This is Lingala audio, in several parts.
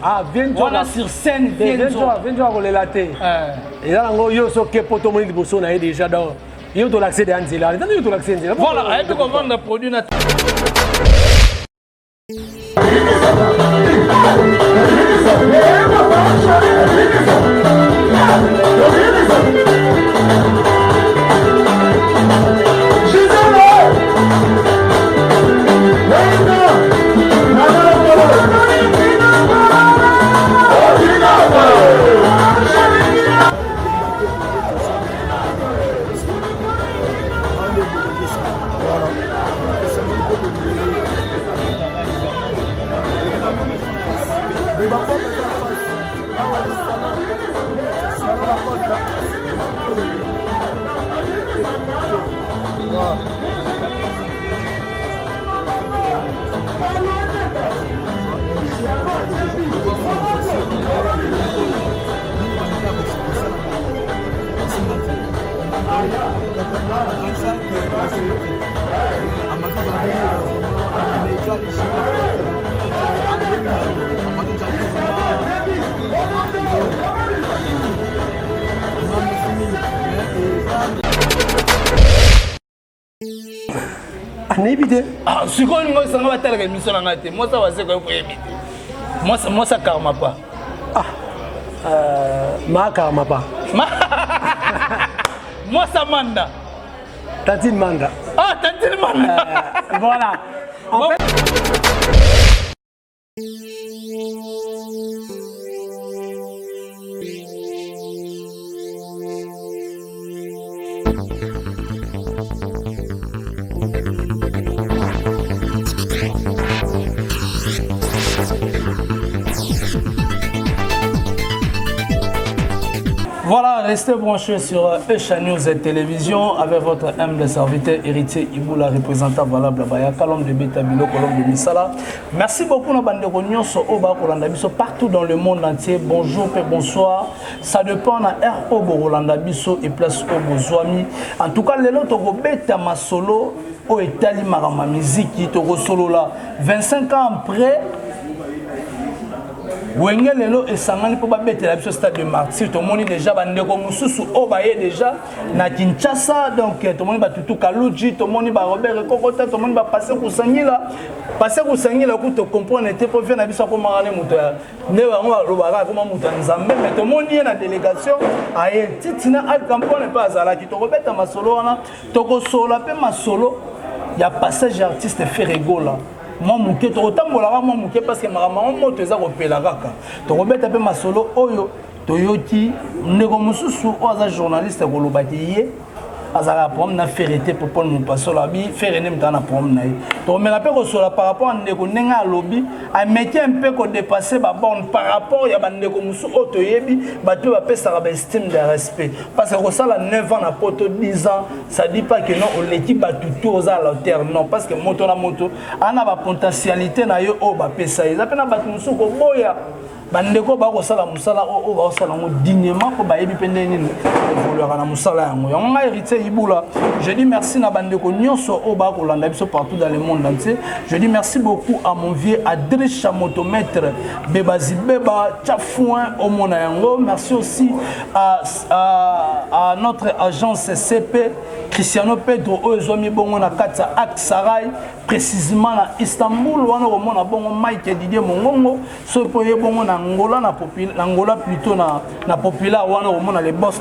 Ah, voilà sur scène, Vienzo à relater. Et là, yo so que poto moni bosso na déjà dans yo to l'accès de Anzela. Yo to l'accès Anzela. Voilà, et puis on vend le produit na Ah, si on ne sait pas telle émission en été, moi ça va c'est quoi pour éviter. Moi ça karma pas. Ma karma pas. Moi ça manda. Tantine manda. Ah, tantine manda. Voilà. En fait Voilà, restez branchés sur Echa News et Télévision avec votre humble serviteur héritier Iboula, représentant valable Bayaka, l'homme de Betabilo, l'homme de Misala. Merci beaucoup à Bande Rognon, partout dans le monde entier. Bonjour et bonsoir. Ça dépend de RO Borolanda Biso et place au Bozouami. En tout cas, les autres Beta Masolo, au Etali Marama musique, qui est solo là. 25 ans après. Wenge lelo esangani po babete la biso stade de Martyr to moni déjà bandeko mususu o baye déjà na Kinshasa donc to moni ba tutu Kaluji to moni ba Robert Kokota to moni ba passer ku sangila ku to comprendre te po na biso ko marane muto ya ne ba ngo lobaka ko muto nzambe mais to moni na délégation aye titina al campone pas azala ki to robeta masolo wana to ko sola pe masolo ya passage artiste Ferrego là. Moi muke to otambola moi muke parce que maman moto eza kopela kaka to kobeta pe masolo oyo toyoki ndeko mususu oza journaliste kolobaki ye azala problème na ferité pour Paul Mopasso labi faire nem dans na problème na. To me rappelle ko sur par rapport à ndeko nenga lobby a métier un peu ko dépasser ba borne par rapport ya ba ndeko musu oto yebi ba to ba pesa ba estime de respect parce que ça la 9 ans na poto 10 ans ça dit pas que non on l'équipe ba tout aux à la terre non parce que moto na moto ana ba potentialité na yo o ba pesa ils appena ba musu ko boya bandeko ba ko sala musala o ba sala ngo dignement ko ba yebi pende nini évoluer na musala yango yango nga héritier ibula je dis merci na bandeko nyonso o ba ko landa biso partout dans le monde entier je dis merci beaucoup à mon vieux Adrich Chamotomètre Bebazi Beba Tchafouin au mona yango merci aussi à notre agence CP Cristiano Pedro Ozomi bongo na Katsa Aksaray précisément na Istanbul wana ko mona bongo Mike Didier Mongongo so poye bongo na Angola na populaire Angola plutôt na populaire wana ko mona les boss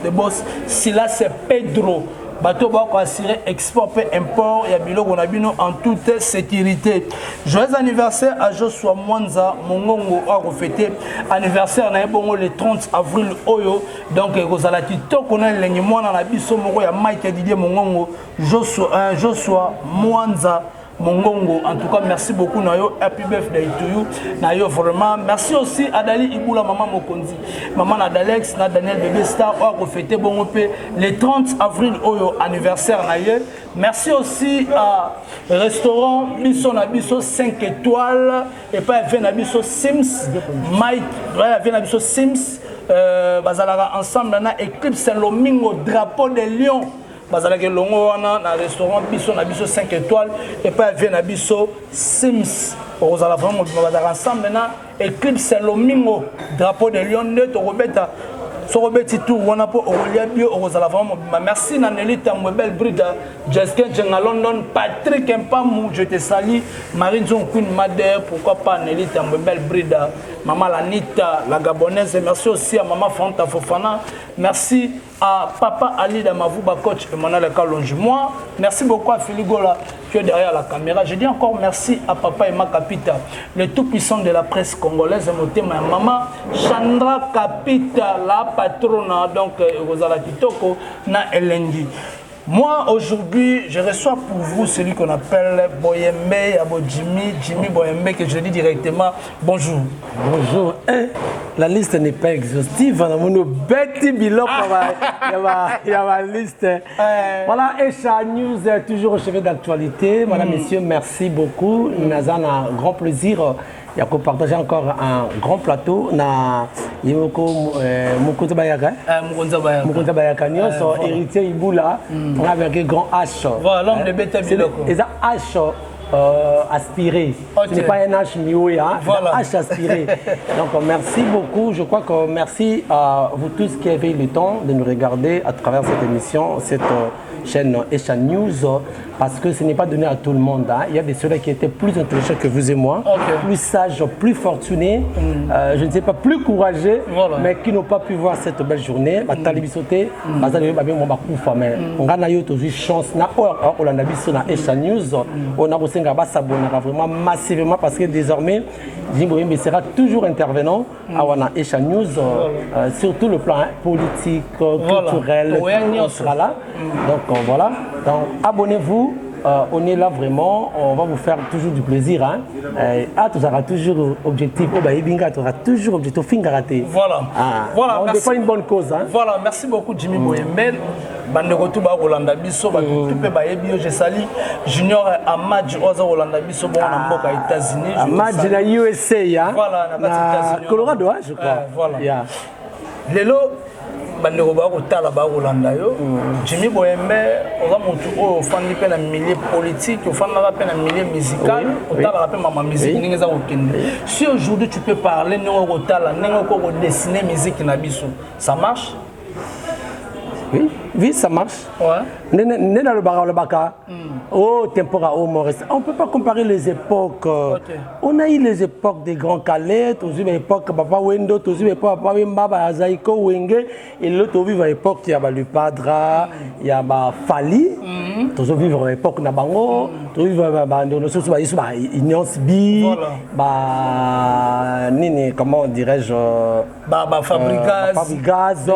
Silas c'est Pedro bateau ba ko assurer export et import ya biloko na bino en toute sécurité. Joyeux anniversaire à Joshua Mwanza Mongongo a fêté anniversaire na bongo le 30 avril oyo donc kozala kitoko na lengi mwana na biso moko ya Mike Didier Mongongo Joshua Mwanza Mongongo, en tout cas, merci beaucoup. Happy birthday to you. Nayo vraiment. Merci aussi à Dali Iboula, maman Mokonzi, maman Nadalex, Daniel Bébé Star, on a fêté bon le 30 avril, au anniversaire. Merci aussi à restaurant Bisso Nabiso 5 étoiles et pas Venabiso Sims, Mike, Venabiso Sims, Bazalara ensemble, on a Eclipse Lomingo, drapeau de Lyon. Bazalake longo wana na restaurant biso na biso 5 étoiles et pas vient na biso Sims aux ala vraiment bazala ensemble na Eclipse Lomingo drapeau de Lyon de to robeta so robeti tout wana po olia bio aux ala vraiment merci na Nelita Mbel Brida Jessica Jenga London Patrick Mpamou je te salue Marine John Queen Madère pourquoi pas Nelita Mbel Brida maman Lanita la gabonaise merci aussi à maman Fanta Fofana merci à Papa Ali Damavouba coach Emmanuel Kalonji. Moi, merci beaucoup à Filigola qui est derrière la caméra. Je dis encore merci à Papa Emma Kapita, le tout puissant de la presse congolaise, ma maman Chandra Kapita, la patronne donc Rosala Kitoko na Elengi. Moi, aujourd'hui, je reçois pour vous celui qu'on appelle Boyembe, Jimmy Boyembe, que je dis directement bonjour. Bonjour. La liste n'est pas exhaustive. On a mon petit bilan. Il y a ma liste. Voilà, Esha News, toujours au chevet d'actualité. Madame, messieurs, merci beaucoup. Nous avons un grand plaisir. Il y a qu'on partage encore un grand plateau na Mukonza Bayaka. Mukonza Bayaka, son héritier Iboula, on a avec un grand H. Voilà, l'homme de Beta Biloko. Et ça H aspiré. Ce n'est pas un H mioé, hein? Voilà. Un H aspiré. Donc merci beaucoup. Je crois que merci à vous tous qui avez eu le temps de nous regarder à travers cette émission, cette chaîne Esha News, parce que ce n'est pas donné à tout le monde. Hein. Il y a des ceux qui étaient plus intelligents que vous et moi, plus sages, plus fortunés, je ne sais pas, plus courageux, mais qui n'ont pas pu voir cette belle journée. On a eu chance, on a vu sur Esha News, on a s'abonner vraiment massivement parce que désormais, Jimmy Boyembe sera toujours intervenant à Esha News, surtout le plan politique, culturel, on sera là. Donc voilà, donc abonnez-vous, on est là vraiment, on va vous faire toujours du plaisir. Hein. Tu auras toujours objectif, tu auras toujours objectif, voilà, voilà, on défend une bonne cause. Hein. Voilà, merci beaucoup Jimmy Boyembe. Bandeko tout ba Rolanda biso ba tout pe ba yebi je salue Junior Amadji oza Rolanda biso bon na mboka États-Unis. Amadji na USA ya. Voilà na États-Unis. Colorado je crois. Voilà. Yeah. Lelo bandeko ba ko tala ba Rolanda yo. Jimmy Boyembe oza mutu o fandi pe na milieu politique, o fandi pe na milieu musical, o tala pe mama musique ninga za okende. Si aujourd'hui tu peux parler ninga ko tala, ninga ko dessiner musique na biso, ça marche? Oui, ça marche. Ouais. Oh, tempora, oh, Maurice. On ne peut pas comparer les époques. On a eu les époques des grands Calais, tous les époques Papa Wendo, tous les époques Papa Mbaba, Azaïko, Wenge, et l'autre vivre à l'époque, il y a le Padra, il y a Fali, tous vivre à l'époque Nabango, comment dirais-je, Fabricaz,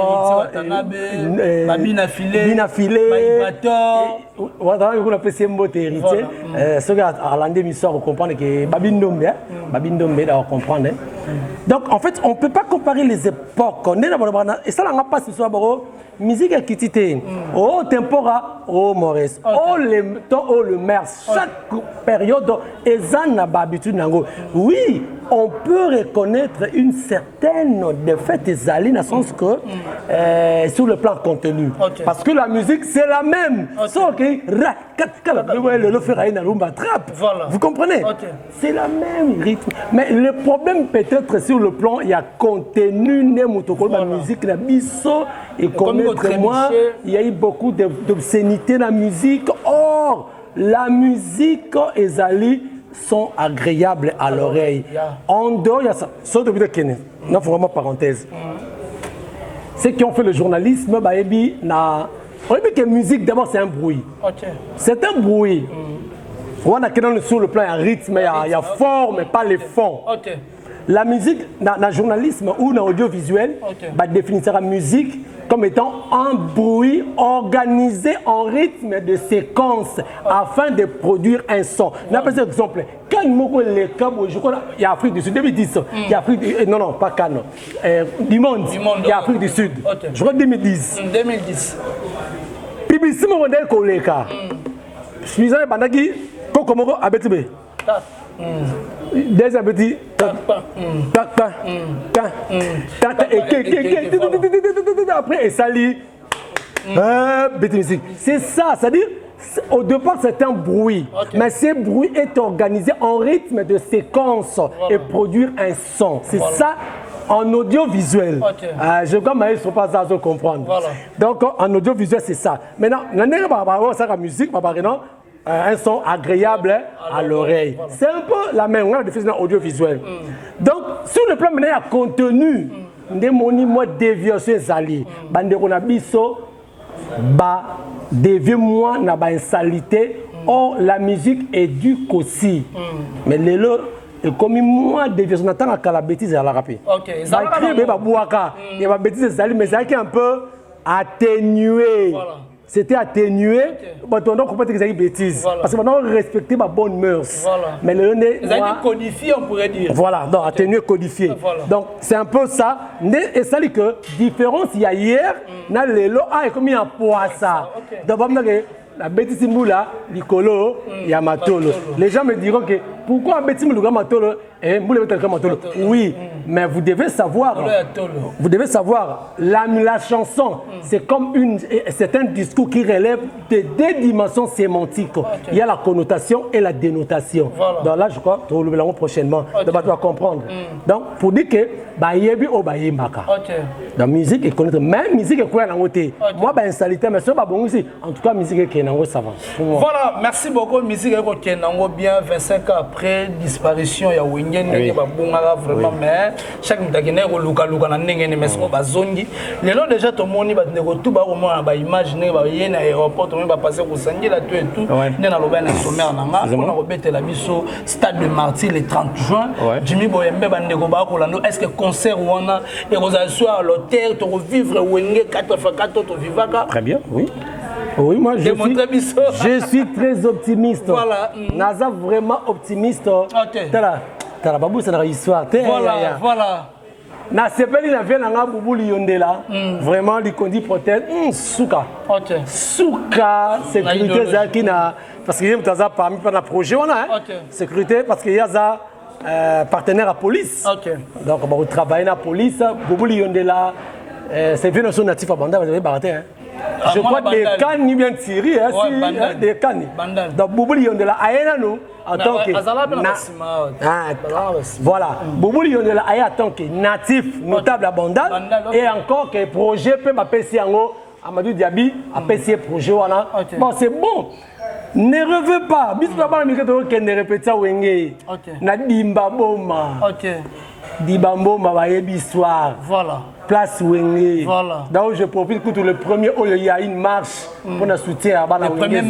Babina Filé, on a fait un mot héritier. Ce gars à l'année vous comprendre que Babindombe d'avoir comprendre. Donc en fait on ne peut pas comparer les époques. Et ça n'a pas ce soir musique qui tite. Oh tempora, oh Maurice, oh le temps, oh le maire. Chaque période ezan na habitude nango. Oui, on peut reconnaître une certaine défaite ezali dans le sens que sur le plan contenu. Parce que la musique c'est la même. Sauf que le faire une rumba trap. Vous comprenez? C'est la même rythme. Mais le problème peut-être sur le plan il y a contenu ne mutoko la musique la biso et comme moi, il y a eu beaucoup d'obscénité dans la musique. Or, la musique et Zali sont agréables à l'oreille. En dehors, il y a ça. Sauf depuis Kenya. Non, vraiment parenthèse. Ceux qui ont fait le journalisme, on dit que la musique, d'abord, c'est un bruit. C'est un bruit. On a sur le plan, il y a rythme, il y a forme, mais pas les fonds. La musique, dans le journalisme ou dans l'audiovisuel, définissera la musique comme étant un bruit organisé en rythme de séquence afin de produire un son. On appelle ça exemple. Quand je crois il y a Afrique du Sud, 2010, il y a Afrique du, non, pas Cannes, du monde, il y a Afrique du Sud. Je crois 2010. 2010. Publicité modèle Koleka. Je suis allé pendant qui, comment Abetibe. Des petits après et sali c'est ça, c'est-à-dire au départ c'est un bruit mais ce bruit est organisé en rythme de séquence et produire un son, c'est ça en audiovisuel. Je crois que je ne pas ça comprendre. Donc en audiovisuel c'est ça. Maintenant la musique un son agréable à l'oreille. C'est un peu la même, on a la définition audiovisuelle. Donc, sur le plan maintenant, il y a contenu, des monuments déviations zali, bande on a biso, déviez-moi na ba insalité. Or, la musique éduque aussi. Mais les lots, et comme moi, déviation, on attend à la bêtise à la rapide. Il y a la bêtise zali, mais c'est un peu atténué. C'était atténué, on doit comprendre que c'est une bêtise. Parce que maintenant on respectait ma bonne mœurs. Mais le nez. Codifié, on pourrait dire. Voilà, donc atténué, codifié. Donc c'est un peu ça. Et ça dit que différence il y a hier, dans les lots, et comme il y a un poisson. Donc la bêtise moula, Nicolo, il y a Matolo. Les gens me diront que pourquoi bêtise moula Matolo et moula Matolo? Oui, mais vous devez savoir, la chanson, c'est comme c'est un discours qui relève de deux dimensions sémantiques. Il y a la connotation et la dénotation. Donc là, je crois que nous le verrons prochainement. Donc tu vas comprendre. Donc pour dire que Bayebi ou Bayemaka. La musique est connue, même musique est quoi dans côté. Moi, ben salité, mais c'est pas bon aussi. En tout cas, musique est ça va. Voilà, merci beaucoup. Musique est bien 25 ans après disparition. Il y a Wengen, vraiment, mais chaque mutagene luka na ndenge mais so bazongi. Lelo déjà tout le monde va tout ba au moins ba imaginer ba yena aéroport tout le monde va passer ko sangela tout et tout. Né na loba na sommaire na nga, on a rebêté la biso stade de Martyr le 30 juin. Jimmy Boyembe ba ndeko ba ko lando est-ce que concert wana et soir à l'hôtel to revivre Wenge 4x4 to vivaka. Très bien, oui. Oui, moi je suis très optimiste. Voilà. Naza vraiment optimiste. T'as babou c'est une histoire. Voilà. Na sepeli na vient na bubuli yondela. Vraiment li kondi protège souka. Souka sécurité zaki na parce que yem taza parmi pas na projet on a sécurité parce que y a za partenaire à police. Donc on va travailler na police bubuli yondela c'est bien son natif à Banda vous avez baraté hein. Je crois des cannes ni bien tiré des cannes. Donc bubuli yondela ayena nous en tant que voilà Boubou Lionel a en tant que natif notable à Bandal et encore que projet peut m'appeler Amadou Diaby appelle projet voilà bon c'est bon Ne rêvez pas. Bis là-bas, ne répète ça Wenge. Na dimba boma. Ok. Dimba boma va y histoire. Voilà. Place Wenge. Voilà. Donc je profite que le premier il y a une marche pour le soutien à la Wenge.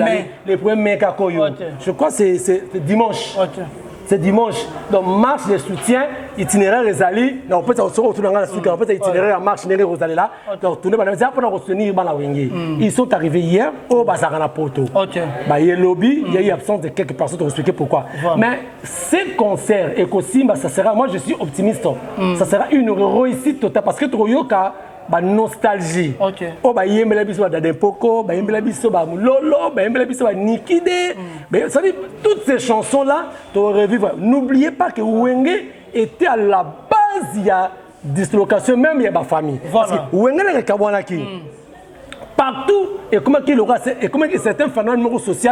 Le premier mai Kakoyo. Je crois que c'est dimanche. Ok. C'est dimanche. Donc marche de soutien, itinéraire Rezali. Donc peut-être on se retrouve dans la suite. En fait, itinéraire en marche n'est Rezali là. Donc tourner par exemple pour retenir la Wenge. Ils sont arrivés hier au Bazarana Poto. Ok. Bah il y a lobby, il y a eu absence de quelques personnes pour expliquer pourquoi. Voilà. Mais ces concerts et aussi ça sera, moi je suis optimiste. Ça sera une réussite totale parce que Troyoka ba nostalgie. Ok. Oh ba yembela biso da Dempoko, ba yembela biso ba Mulolo, ba yembela biso ba Nikide. Mais ça dit toutes ces chansons là, tu revivre. N'oubliez pas que Wenge était à la base il y a dislocation même il y a ma famille. Voilà. Parce que Wenge le Kabwanaki. Partout et comment qu'il aura et comment que certains phénomènes sociaux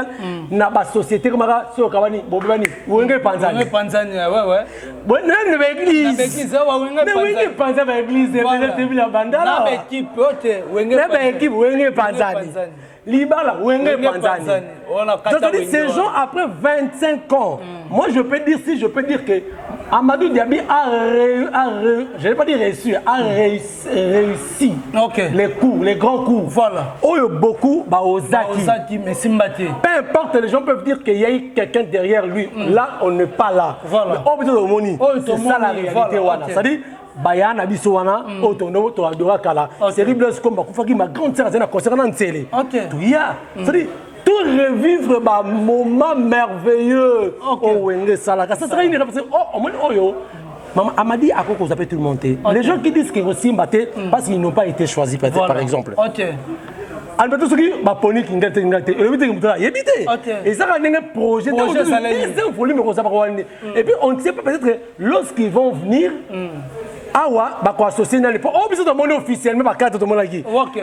na ba société comme ça so kabani bobani Wenge Panzani. Wenge Panzani ouais. Bon na ba église. Na église wa Wenge Panzani. Wenge Panzani ba église de la bandala. Na équipe ote Wenge Panzani. Na équipe Wenge Panzani. Libala Wenge Panzani. Donc ces gens après 25 ans, moi je peux dire que Amadou Diaby je vais pas dire réussi, a réussi les grands coups. Voilà. Beaucoup, Ozaki, mais Simbati. Peu importe, les gens peuvent dire qu'il y a eu quelqu'un derrière lui. Là, on n'est pas là. Voilà. C'est ça la réalité. C'est-à-dire, Bayana Bissowana, Otono, Toadora Kala. C'est Ribles comme ma grande sœur, c'est un concert en télé. C'est-à-dire, tout revivre un moment merveilleux au Wenge Salaka. Ça serait une réponse. Maman Amadi a quoi vous appelez tout le monde. Les gens qui disent qu'ils ont aussi battu parce qu'ils n'ont pas été choisis par exemple. Alberto Soki, ma pony qui ngate, et ça a un projet de volume. Et puis on ne sait pas peut-être que lorsqu'ils vont venir, Awa, bah associer dans les points. Oh, besoin de monnaie officiellement, par carte de mon lagi. Ok.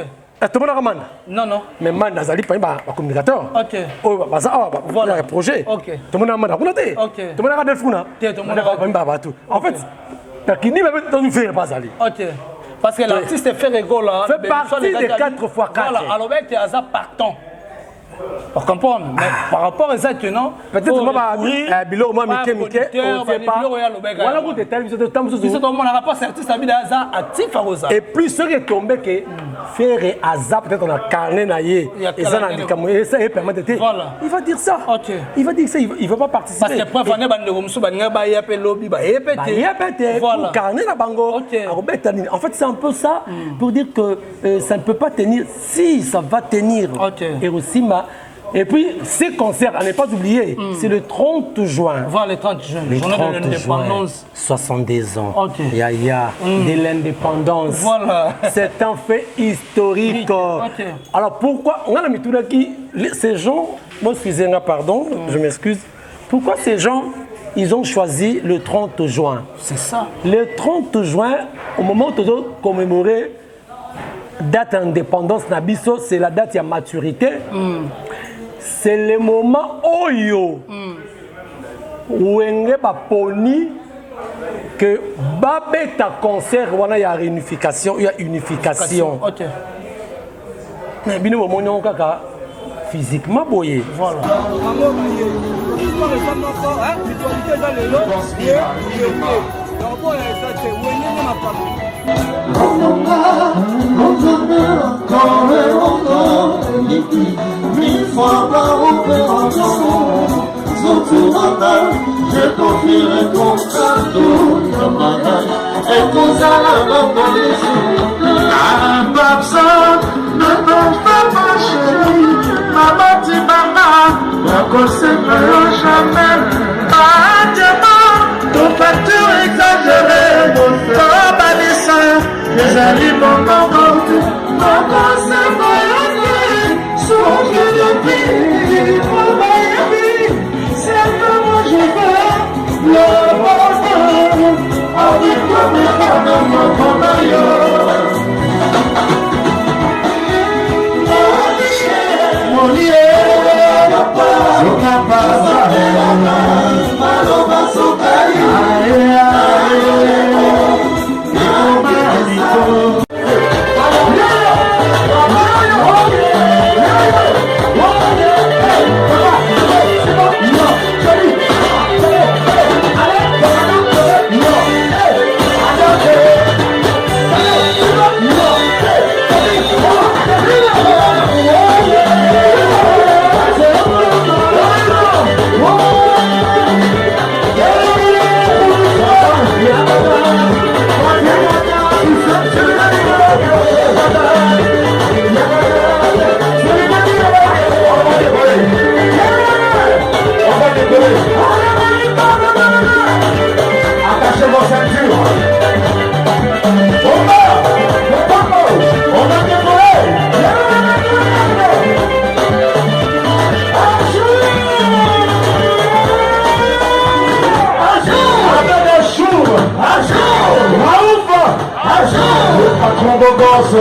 Tout le monde a man. Non. Mais man, Nazali, pas un communicateur. Ok. Oh, bah ça, voilà un projet. Ok. Tout le monde a man. Ok. Tout le monde a des fous, tout le monde a pas tout. En fait, t'as qui n'y va pas dans une fête, pas Zali. Ok. Parce que l'artiste fait rigolo. Fait partie des 4x4. Voilà, alors tu es à partant. Pour comprendre, mais par rapport à ça, non. Peut-être que moi, Bilo, moi, Mickey, on sait pas. Voilà, vous êtes télévision de temps. On n'a pas artiste actif à Rosa. Et plus ce qui est tombé que faire et hasard, peut-être on a carné naïe. Et ça, et ça permet de. Il va dire ça. Il va dire ça, il ne va pas participer. Parce que pour faire des bandes ça, il va y avoir lobby, il y a pété. Voilà. Carné la bango. En fait, c'est un peu ça pour dire que ça ne peut pas tenir. Si ça va tenir. Et aussi, et puis, ces concerts, à ne pas oublier, c'est le 30 juin. Voilà, le 30 juin. Le 30 juin, 70 ans. Yaya, de l'indépendance. Voilà. C'est un fait historique. Alors, pourquoi on a mis tout qui ces gens, moi, excusez-moi, pardon, je m'excuse. Pourquoi ces gens, ils ont choisi le 30 juin? C'est ça. Le 30 juin, au moment où on commémorer date d'indépendance, c'est la date de maturité. C'est le moment où Wenge Baponi que Babeta concert, il y a réunification, il y a unification. Mais bien au moment physiquement boyé. Voilà. Je confierai ton cadeau, ton bagage, et ton salaam dans les yeux. Ababsa, ne tombe pas ma chérie, maman dit maman, ma conseil ne jamais. Adieu, ton facture exagérée, mon temps balissant, les aliments m'ont mon conseil ne songe de vie, c'est comment je veux le bonheur avec toi, mes mon ailleurs. Mon lieu, je n'ai pas Attachez vos ceintures. On va décoller. Le patron beau gosse.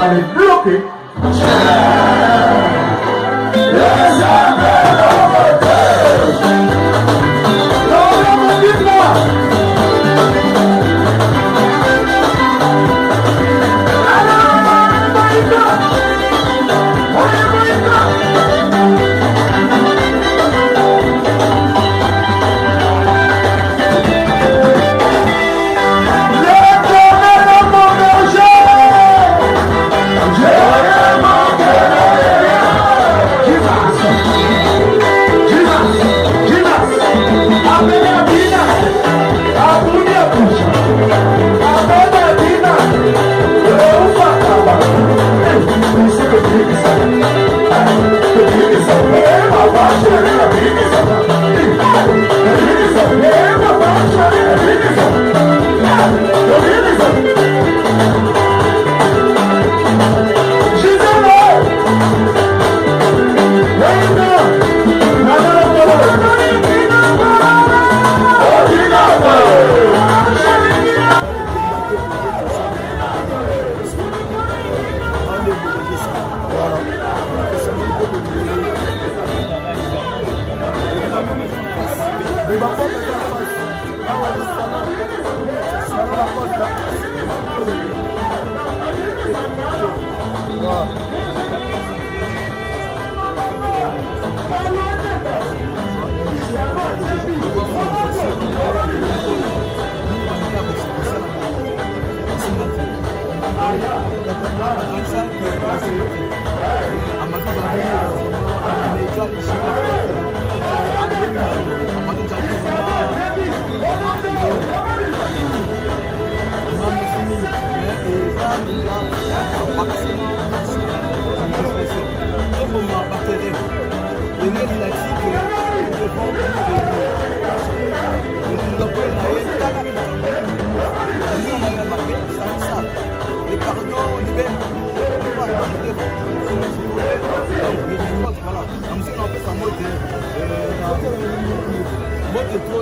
Allez, bloqué.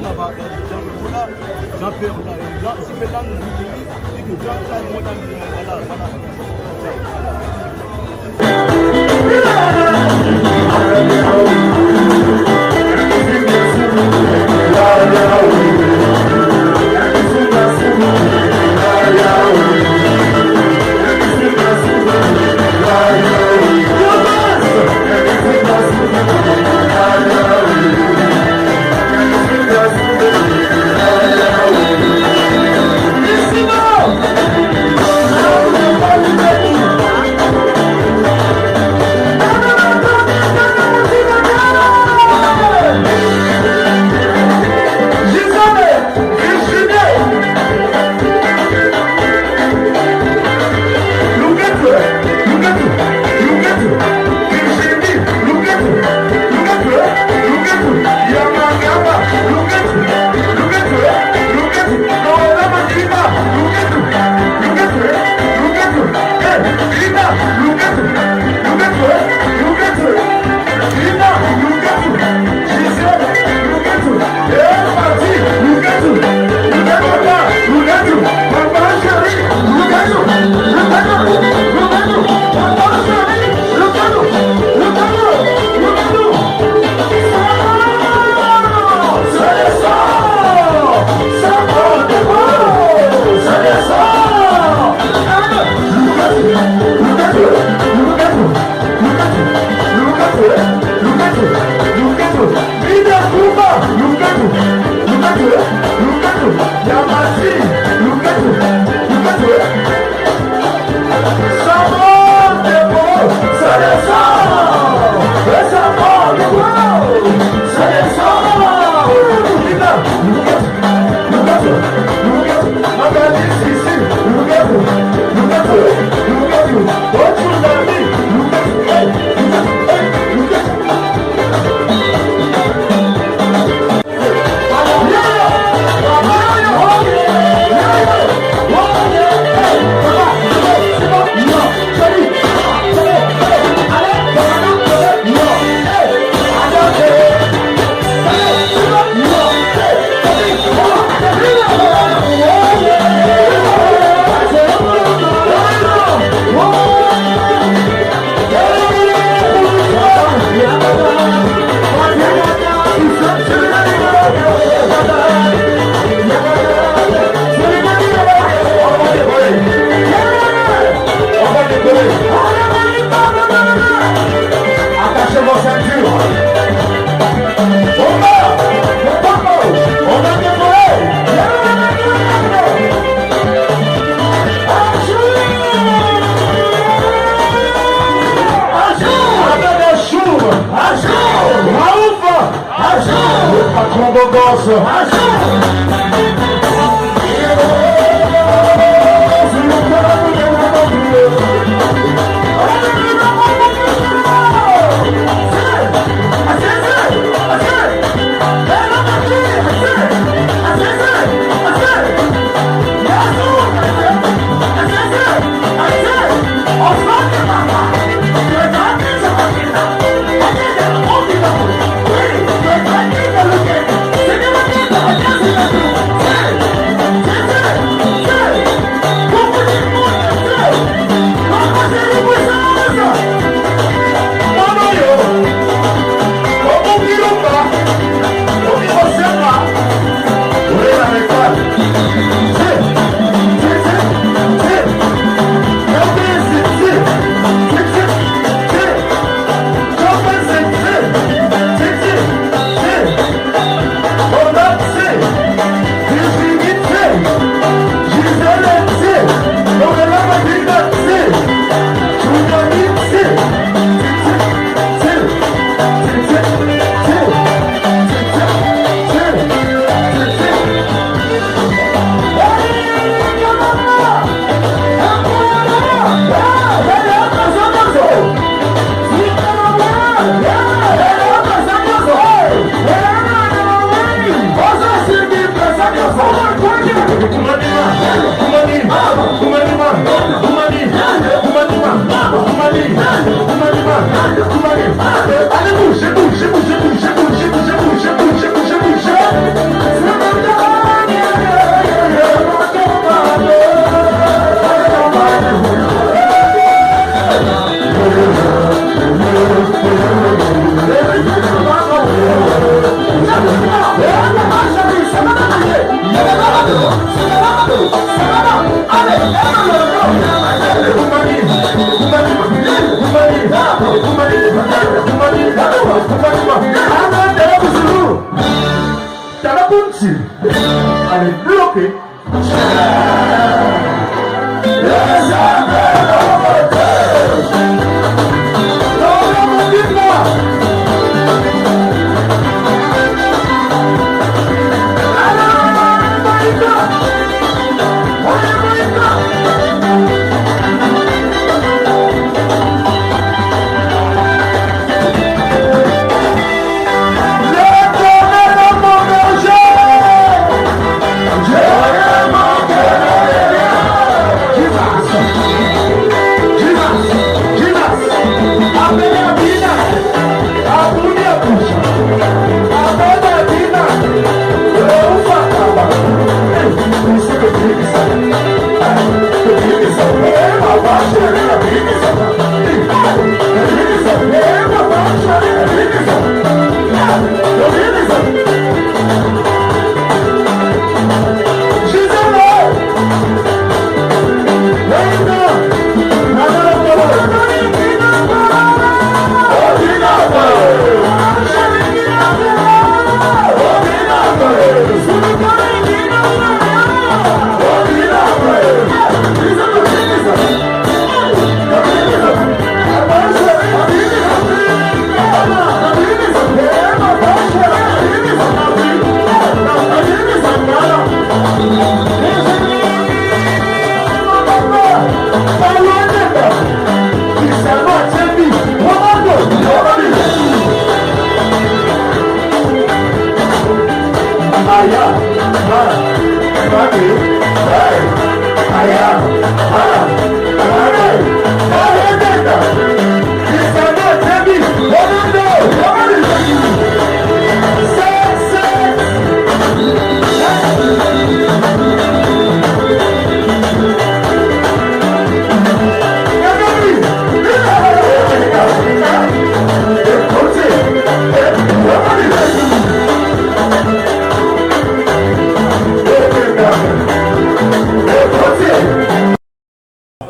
Look at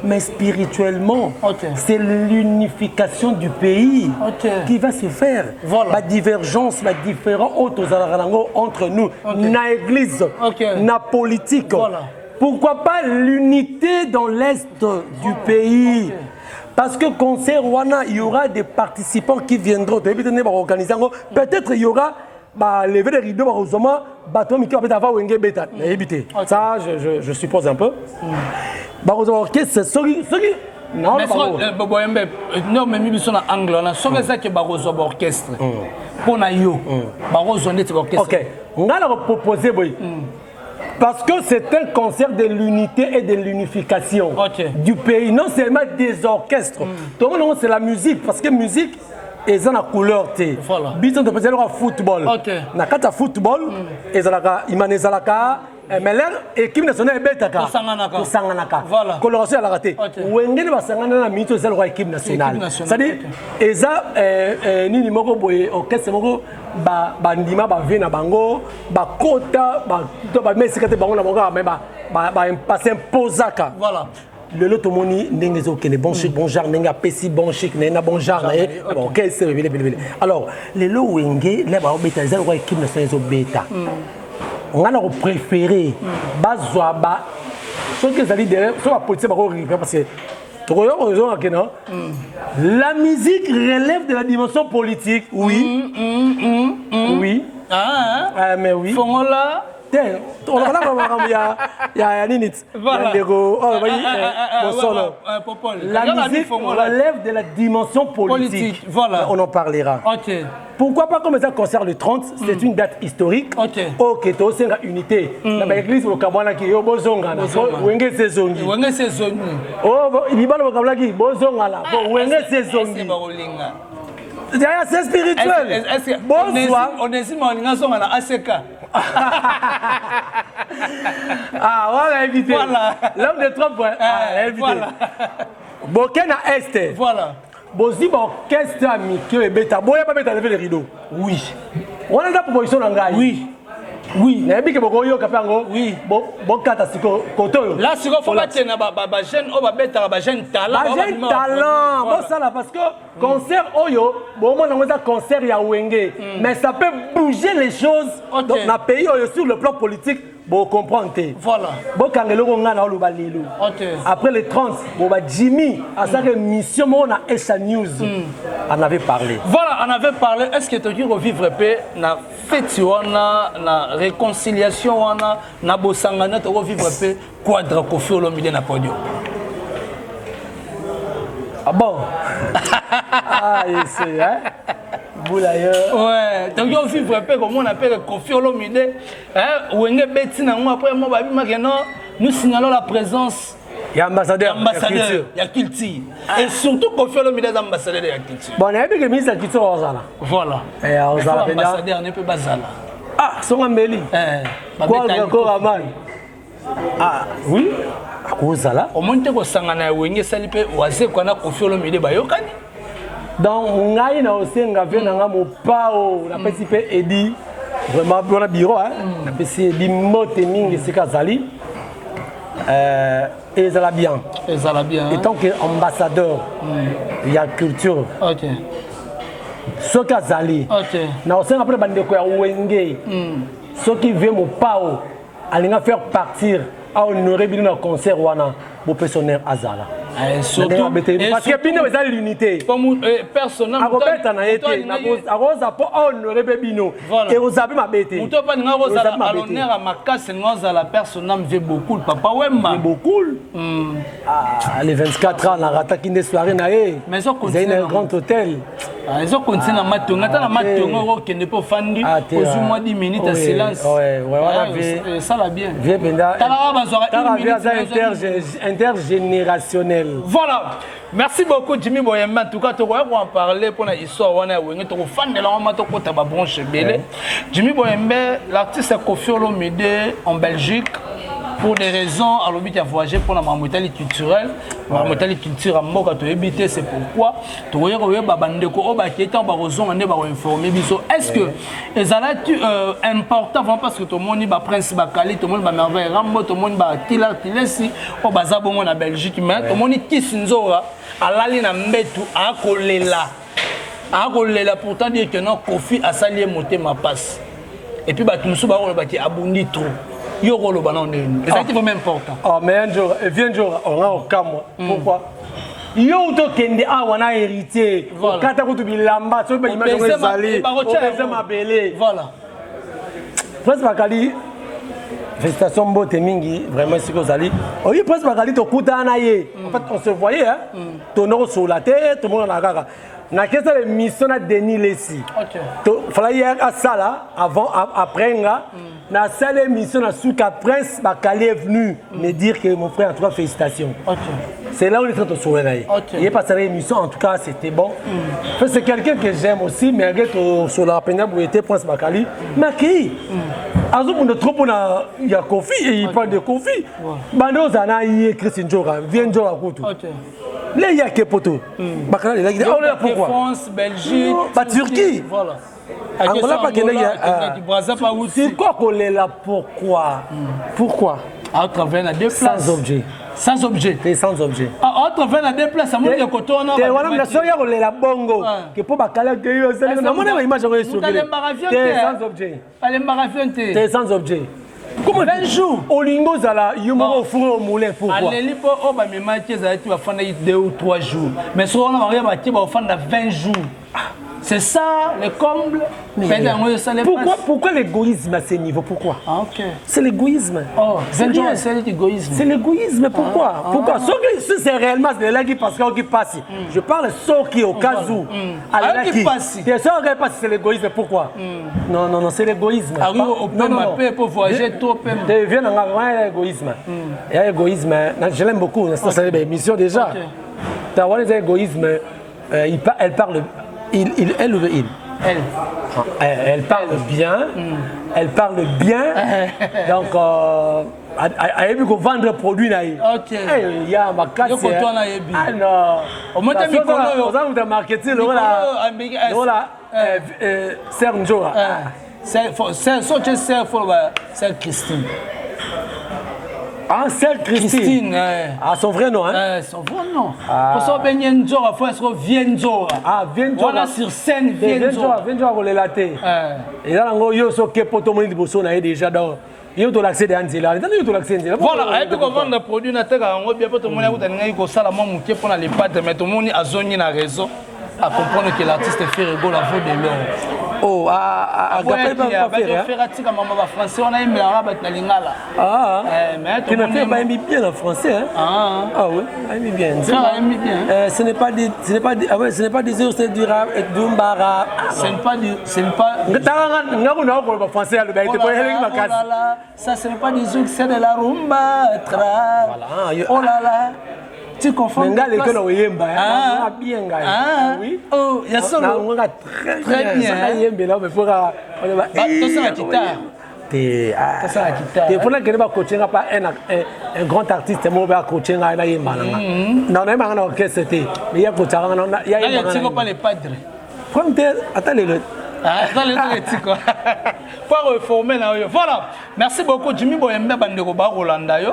Mais spirituellement, c'est l'unification du pays qui va se faire. La divergence, la différence entre nous, na église, na politique. Pourquoi pas l'unité dans l'est du pays? Parce que concert Wana, il y aura des participants qui viendront. Peut-être il y aura lever les rideaux, ça je suppose un peu. Orchestre, non, mais mi biso na angle na soki eza ke barozo ba orchestre pona yo barozo ndeti ba orchestre. OK, on a proposé boy. Parce que c'est un concert de l'unité et de l'unification du pays, non seulement des orchestres. Tout le monde c'est la musique parce que musique ils ont la couleur té. Voilà. Biso de peut-être le football. Na kata football ezalaka imanezalaka mais l'équipe nationale est bête à Sanganaka. Voilà. Coloration à la raté. Wengene va sangana na mito c'est l'équipe nationale. C'est-à-dire eza nini moko boye orchestre moko ba ndima ba vena bango ba kota ba mesikate bango na bango mais ba imposaka. Voilà. Le lotomoni n'engezo que les bons chic bon genre n'enga pesi bon chic n'enga bon genre bon qu'est-ce que alors les lo wenge les ba beta c'est l'équipe nationale beta. On a préféré Bazoaba. Ce que ça dit derrière, sur la politique, parce que la musique relève de la dimension politique. Oui. Oui. Mais oui. La musique relève de la dimension politique. Voilà. On en parlera. Pourquoi pas comme ça concerne le 30, c'est une date historique. Ok, c'est une unité. L'église au Kabana qui est au Bozonga. Wenge Sezongi. Wenge Sezongi. Oh, il va au Kabana qui Bozonga là. Wenge Sezongi. C'est spirituel. Bonsoir. On est ici, on est ACK. Ah, on l'a invité. Voilà. L'homme de Trump, on l'a invité. Voilà. Bokena Est. Voilà. Bozi orchestre Mikio et Beta. Boya pas mettre lever les rideaux. Oui. On a la proposition en gars. Oui. Oui. Nabi ke bokoyo kapango. Oui. Bon kata siko koto. Là siko faut battre na ba jeune o ba beta ba jeune talent. Ba jeune talent. Bon ça là parce que concert oyo, bon moi on a concert ya Wenge. Mais ça peut bouger les choses dans le pays oyo sur le plan politique. Bon comprendre. Voilà. Bon kangelo nga na oluba lelo. Après les 30, bon ba Jimmy à sa mission on a Esha News. On avait parlé. Voilà, on avait parlé. Est-ce que tu dis revivre paix na fête wana na réconciliation wana na bosangana to revivre paix quadra Koffi Olomide na podium. Ah bon. Ah c'est hein. Ouais, donc on vivre un peu comme on appelle Koffi Olomide. Wenge beti na moi après moi babi makeno nous signalons la présence Il y a ambassadeur. Ambassadeur, il y a culture. Et surtout qu'on fait le ministre ambassadeur de la culture. Bon, il y a un ministre de la culture au Zala. Voilà. Et au Zala, ambassadeur n'est pas Bazala. Ah, son Amélie. Quoi encore à mal? Ah, oui. À cause de ça. Au moins, tu as sangana wenge salipe oase kwana kofi le milieu bayokani. Donc, on a une aussi un gars na mo pao na petit peu Edi. Vraiment bon bureau hein. Na petit Edi mote mingi sikazali. Et ça va bien. Et ça va bien. Et tant qu'ambassadeur, il y a culture. OK. Ce qu'azali. OK. Na aussi après bande ko ya wenge. Ce qui veut mo pao, alinga faire partir à honorer bien le concert wana pour personnaire azala. Surtout parce que bino eza l'unité. Comme personnel akobeta na été na aroza pour honorer bino et ozabi mabete. Muto pa nga rozala à l'honneur à makase nga la personnel veut beaucoup papa wemba. Beaucoup. Ah les 24 ans na rata kinde soirée na e. Mais ça continue un grand hôtel. Ils ont continué à matonga ta na matonga qui ne peut fandi aux moins 10 minutes de silence. Ouais, ouais, ça va bien. Viens benda. Ta intergénérationnel. Voilà. Merci beaucoup Jimmy Boyemba. En tout cas, tu vas en parler pour l'histoire. On a eu un fan de la Ramato Kota Babronche Belé. Jimmy Boyemba, l'artiste Kofi Olomide en Belgique. Pour des raisons, à l'objet de voyager pour la marmotalité culturelle, la marmotalité culturelle à Moka, tu éviter, c'est pourquoi tu vois que Babandeko, qui est en Barozon, on est informé. Est-ce que c'est important parce que tout le monde est Prince Bakali, tout le monde est Merveille Rambo, tout le monde est Tila Tilesi, au Bazabo en Belgique, mais tout le monde est Kissinzora, à la ligne Mbetu, à Kolela. À Kolela, pourtant dire que non, Kofi a sali monté ma passe. Et puis, tout le monde est aboundi trop. Yo rolo banon c'est vraiment important. Oh mais un jour, viens un jour on a au Cameroun. Pourquoi? Yo to kende a wana héritier. Kata ko to bilamba so ba image ko zali. O pese mabele. Voilà. Prince Bakali félicitations mbote mingi vraiment c'est que zali. Oui Prince Bakali to kutana ye. En fait on se voyait hein. Tonoro sur la tête, tout le monde na kaka. Na kesa le mission na Denis Lessi. OK. To fallait hier à ça là avant après nga. Na salle émission na Souka Prince Bakali est venu me dire que mon frère en tout cas félicitations. OK. C'est là où il est très sourire. Il est passé à l'émission en tout cas c'était bon. C'est quelqu'un que j'aime aussi mais sur la peine où était Prince Bakali. Mais qui Azo pour trop pour il y a Kofi et il parle de Kofi. Bando zana yi Christine Jora vient Jora Koutou. OK. Là il y a Kepoto. Bakali là il dit oh là pourquoi France, Belgique, Turquie. Voilà. Angola pas c'est quoi qu'on est là pourquoi? Pourquoi? À travers la deux places. Sans objet. Sans objet. C'est sans objet. À travers la deux places, ça montre que côté on a. C'est voilà la soya on est la bongo. Que pour bakala que yo c'est na mon image on est sur. C'est sans objet. Allez maravion té. C'est sans objet. Comment 20 jours Olingo zala yomo four au moulin pourquoi? Allez lipo o ba memache za tu va faire 2 ou 3 jours. Mais si on a rien ba ti ba faire 20 jours. C'est ça le comble. Pourquoi l'égoïsme à ce niveau? Pourquoi? Ah, ok. C'est l'égoïsme. Oh, c'est l'égoïsme. C'est l'égoïsme. Pourquoi? Pourquoi? Si c'est réellement là qui passe, qui passe. Je parle de ce qui est au cas où. Qui passe. C'est ça qui passe, c'est l'égoïsme. Pourquoi? Non, non, non, c'est l'égoïsme. Non, pour voyager trop. Viens dans l'égoïsme. Il y a l'égoïsme. Je l'aime beaucoup. C'est une émission déjà. Tu as l'égoïsme. Elle parle. Elle ou il? Elle parle bien. Elle parle bien. Donc, elle veut vendre le produit. Ok. Il y a ma casse. Ah non. Au moins, tu as mis le marketing. Voilà. Serge Njora. C'est Christine. Ah, c'est Christine. Ah, son vrai nom, hein? Son vrai nom. Pour ça, Vienzora, il faut Vienzora. Ah, Vienzora. Voilà sur scène, Vienzora. Vienzora, on l'a laté. Et là, on y a ce que pour tout le monde, il y a déjà dans. Il y a l'accès de Anzela. Voilà, et puis on vend le produit, on a bien pour tout le monde, on a salamon mouké pour les pâtes, mais tout le monde a zone, il a raison à comprendre que l'artiste fait rigolo à vaut de l'or. Oh, à Gapé, pas faire. Français, on a aimé la lingala. Ah, tu ne fais pas aimer bien le français, hein? Ah oui, aimer bien. Ce n'est pas des, ce n'est pas des, ah ouais, ce n'est pas des ours, c'est du rap et du mbara. Ce n'est pas du, ce n'est pas. Français, ça, ce n'est pas des ours, c'est de la rumba. Voilà. Oh là là. Tu confonds. Mais les gars, bien, oui. Oh, il y a ça. Très bien. Il faut que les coaching pas un grand artiste, mais on coaching à la yemba. Non, non, non, c'était. Mais il y a coaching, il y a pas les padres. Attendez le. Pour reformer là. Voilà. Merci beaucoup Jimmy Boyembe bandeko ba Rolanda yo.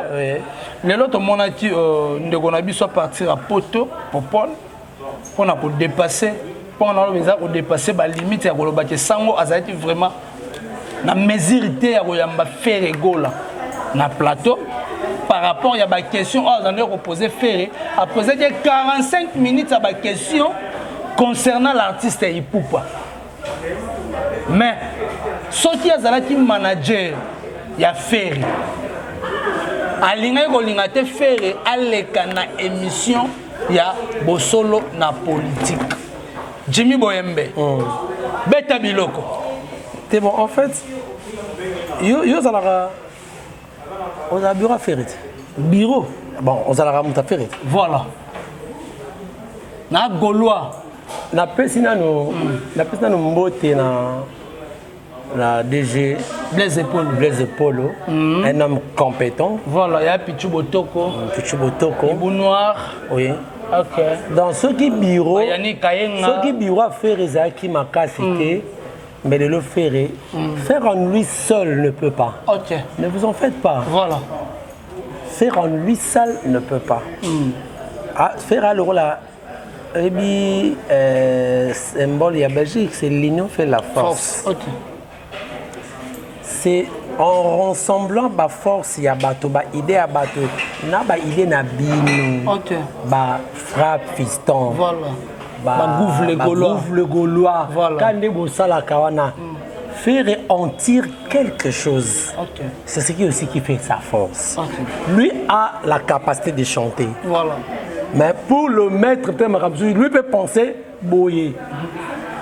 Les autres mon a dit ndeko na biso partir à Poto Popol pour dépasser pour dépasser ba limite ya koloba ke sango azati vraiment na mesurité ya koyamba faire egola na plateau par rapport ya ba question aux en reposer faire a poser 45 minutes à ba question concernant l'artiste Ipupa. Mais ce qui est manager, il y a Ferry. Alinga kolinga te Ferry aleka na émission ya bosolo na politique. Jimmy Boyembe. Beta biloko. C'est bon en fait. Yo ça on a bureau à Ferry. Bureau. Bon, on a la monta Ferry. Voilà. Na Gaulois. Na pesina no mbote na DG Blaise Polo, un homme compétent. Voilà, il y a Pichu Botoko. Ibou Noir. Oui. Ok. Dans ce qui bureau, a fait Rezaki Makasité, mais de le faire, faire en lui seul ne peut pas. Ok. Ne vous en faites pas. Voilà. Faire en lui seul ne peut pas. Faire à l'euro là. Et puis, symbole de la Belgique, c'est l'union fait la force. Okay. C'est en rassemblant la force, il y a bateau, idée à bateau, na ba idée na bino, ba frappe fiston, voilà, ba gouvre le Gaulois, quand les bossala kawana, faire en tire quelque chose. C'est ce qui aussi qui fait sa force. Lui a la capacité de chanter. Voilà. Mais pour le maître, lui peut penser boyer.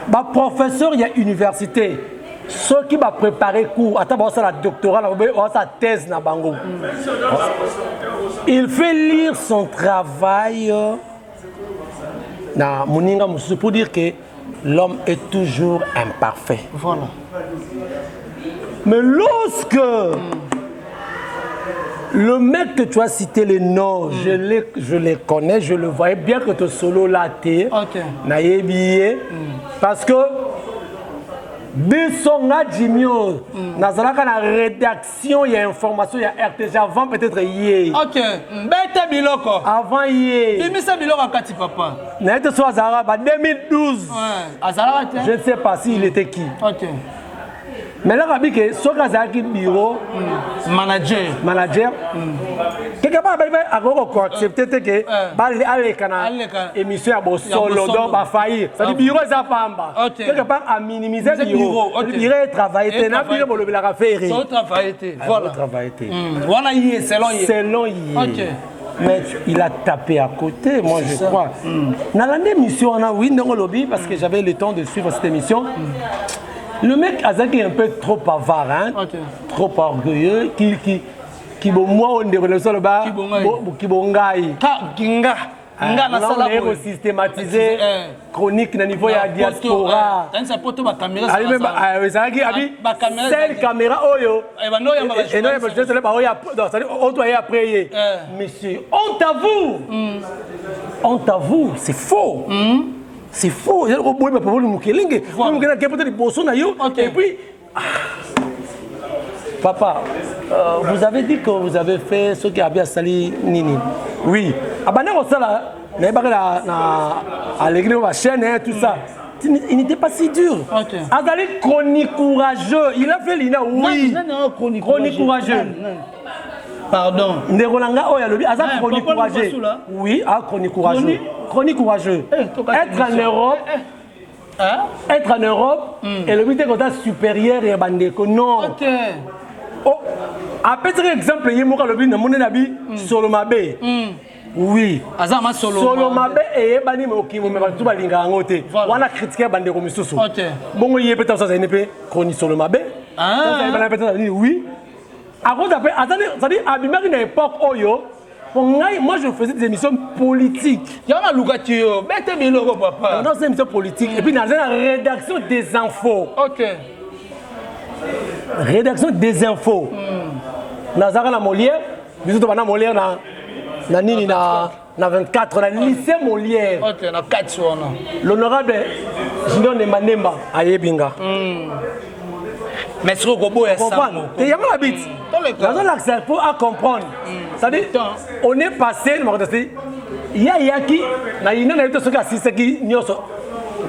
Bah, professeur, il y a université. Ceux qui va préparer cours, attends, ça la doctorat, sa thèse na bango. Il fait lire son travail na Moninga Moussou pour dire que l'homme est toujours imparfait. Voilà. Mais lorsque le mec que tu as cité les noms, je les connais, je le voyais bien que tu solo là t'es. Parce que Bissonga Jimio, Nazalaka na rédaction, il y a information, il y a RTG avant peut-être hier. Ok, Beta Biloko. Avant hier. Il me semble Biloko à Kati Papa. N'était soit Azara, 2012. Azara, je ne sais pas s'il était qui. Ok. Mais là, il y a un bureau, manager. Quelque part, il faut accepter que l'émission est solo, donc il va faillir. C'est le bureau, ça va. Quelque part, à minimiser le bureau. Le bureau est travaillé. Il y a un bureau qui a fait. Voilà. Voilà, selon hier. Mais il a tapé à côté, moi je crois. Dans l'émission, on a oui, non, lobby, parce que j'avais le temps de suivre cette émission. Le mec Azaki est un peu trop avare, hein? Trop orgueilleux, qui moi on déroule sur le bas, qui bongaï. Kinga. On est systématisé, chronique au niveau de la diaspora. Celle caméra, monsieur, honte à vous, c'est faux. C'est faux. Et puis, papa, vous avez dit que vous avez fait ce qui a bien sali Nini. Oui. À l'église, la chaîne, tout ça. Il n'était pas si dur. Azali chronique courageux. Il a fait l'ina, oui. Chronique courageux. Pardon. Nderolanga Oyalobi, Azali chronique courageux. Oui, chronique courageux. Chronique courageux. Être en Europe. Être en Europe et le but est qu'on supérieur et bandeko. Non. Ok. Oh, à petit exemple, il y a le but de mon ami Solomabe. Oui. Azama Solomabe et Bani Mokimo, mais tout va l'inga ngote. On a critiqué bandeko misusu. Ok. Bon, il y a peut-être ça, c'est une épée, Chronique Solomabe. Oui. Attendez, c'est-à-dire, à une époque, moi je faisais des émissions politiques. Il y a un lougatio, mettez bien le papa. Dans ces émissions politiques, et puis dans la rédaction des infos. Ok. Rédaction des infos. Nazara la Molière, bisous de Molière na 24, na lycée Molière. Ok, na 4 sur l'honorable Junior Nemanemba à Yebinga. Mais c'est au Gobo et comprendre. Il y a ma bite. Dans l'accès pour comprendre. C'est-à-dire, on est passé, il y a Yaki,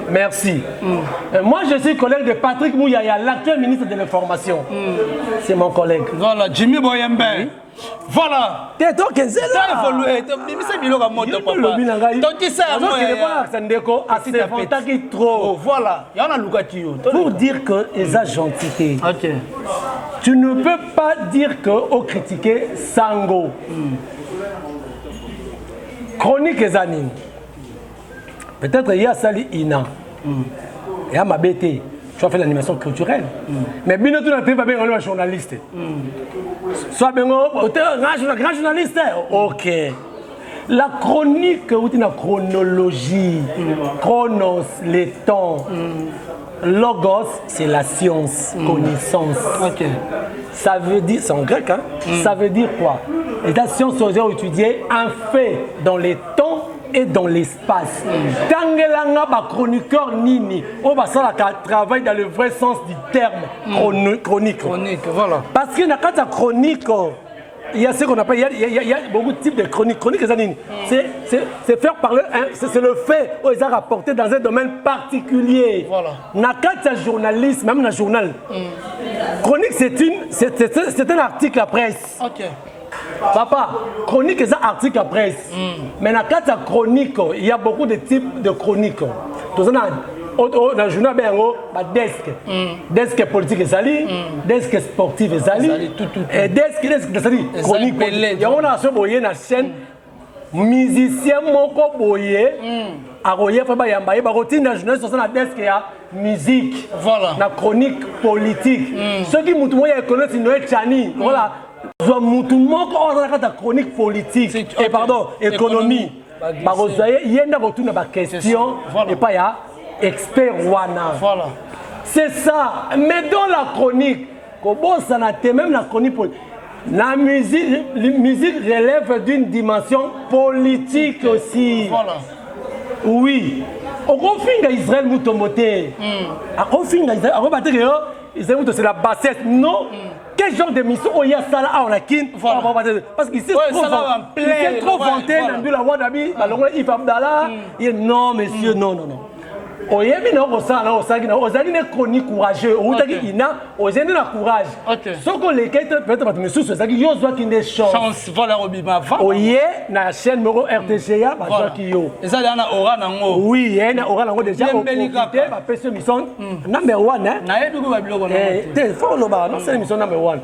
merci. Moi, je suis collègue de Patrick Mouyaya, l'actuel ministre de l'Information. C'est mon collègue. Voilà, Jimmy Boyembe. Voilà. T'es toi qui es là. Voilà. Pour dire que les agentités. Ok. Tu ne peux pas dire que au critiquer Sango. Chronique et Zanine. Peut-être il y a Sali Ina. Il y a ma BT. Tu as fait l'animation culturelle. Mais bien tu n'as pas bien un journaliste. Soit bien un grand journaliste. Ok. La chronique, ou une chronologie, chronos, les temps. Logos, c'est la science, connaissance. Ok. Ça veut dire, c'est en grec, hein? Ça veut dire quoi? Et la science, c'est étudier un fait dans les temps et dans l'espace. Tangelanga ba chroniqueur nini, on va ça travaille dans le vrai sens du terme chronique. Chronique, voilà. Parce que dans la chronique, il y a ce qu'on appelle, il y a beaucoup de types de chroniques. Chronique, c'est faire parler, c'est le fait où ils ont rapporté dans un domaine particulier. Voilà. Dans le journalisme, même dans le journal. Chronique, c'est un article à presse. Ok. Papa, chronique, c'est un article à presse. Mais dans la chronique, il y a beaucoup de types de chroniques. Dans le journal, il y a desk politique et sali, desk sportif et sali, et desk chronique. Il y a une chaîne musicien moko boye a royer fa ba yamba ba routine na journée sur la desk ya musique. Voilà. La chronique politique. Ceux qui mutu moya connaissent Noé Chani. Voilà. Zo mutu moko on a la chronique politique et pardon, économie. Ba rozaye yenda retourne ba question et pas ya expert wana. Voilà. C'est ça. Mais dans la chronique, ça n'a même la chronique politique. La musique relève d'une dimension politique aussi. Voilà. Oui. Au confine d'Israël, Moutomoté. À confine d'Israël, c'est la bassesse. Non. Quel genre de mission il y a ça là à Olakin? Parce qu'il s'est trop vanté dans la voix d'Abi, Yves Abdallah. Non, monsieur, non, non, non. Oyebi na osa na osagi na ozali ne chronique courageux outaki ina ozende na courage soko les quêtes peut-être pas mais sous ozaki yo zwa kinde chance voilà obima oye na chaîne moro RTGA ba zwa ki yo ezali na ora nango oui na ora nango déjà profiter ba pese mission number 1 hein na yebi ko ba biloko nango te faut lo ba non c'est mission number 1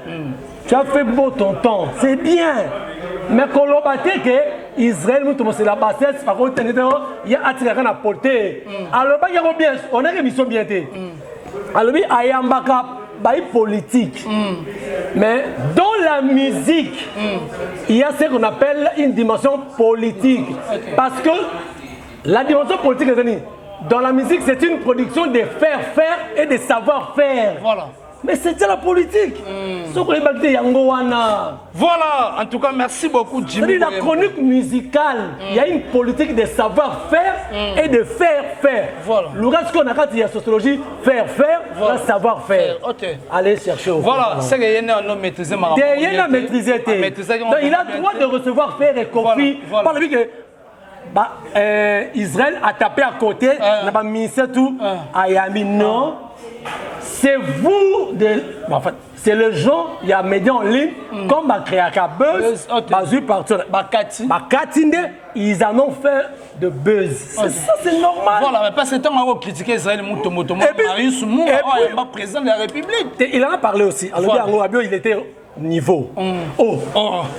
tu as fait beau ton temps c'est bien mais kolobate que Israël nous c'est la bassesse par contre il y a attiré à porter alors pas bien on a une émission bien été alors oui ayambaka bail politique mais dans la musique il y a ce qu'on appelle une dimension politique parce que la dimension politique dans la musique c'est une production de faire et de savoir-faire. Voilà. Mais c'est la politique. Voilà, en tout cas, merci beaucoup, Jimmy. La chronique musicale, il y a une politique de savoir-faire et de faire. Voilà. Le reste qu'on a quand il y a sociologie, faire, voilà. Savoir-faire. Okay. Allez chercher au voilà, c'est qu'il y a un homme maîtrisé. Il a maîtrisé. Il a le droit de recevoir faire et conflit. Par le que Israël a tapé à côté, n'a pas mis ça tout. Ayami, non. c'est vous, en fait, c'est le gens, il y a médias en ligne, comme ma créaka buzz, basé partout. Ils en ont fait de buzz. Ça, c'est normal. Voilà, mais parce que tant qu'on critiqué Israël, Marius Mou, il pas président de la République. Il en a parlé aussi. Alors, il était niveau.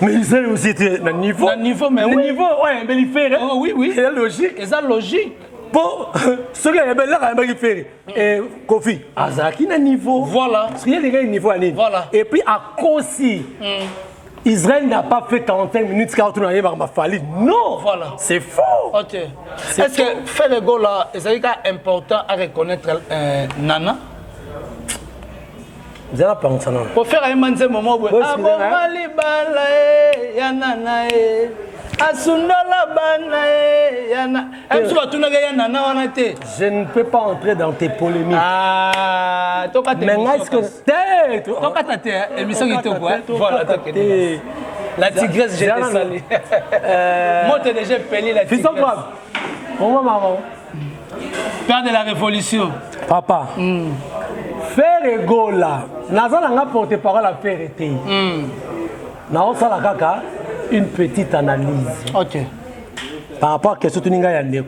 Mais Israël aussi était niveau. Niveau, mais oui. Niveau, ouais, mais il fait. Oui. C'est logique. C'est logique. Bon, ce qui est là, il fait. Et Kofi, Azaki n'a niveau. Voilà. Ce qui est les niveau à niveau. Voilà. Et puis à Kosi, Israël n'a pas fait 45 minutes quand on a ma fallu. Non. Voilà. C'est faux. Ok. Est-ce que faire le go là, c'est important à reconnaître Nana? Vous allez pas ça non. Pour faire un moment où Mali balae ya Nana e. Asundola banae yana. Je ne peux pas entrer dans tes polémiques. Ah, mais est-ce que voilà, la tigresse, j'ai salé. Moi, tu as déjà payé la tigresse. Comment maman? Père de la révolution. Papa. Faire égaux là. Nazala n'a porte-parole à faire été. Naosa la kaka. Une petite analyse. Ok. Par rapport à ce que tu as dit,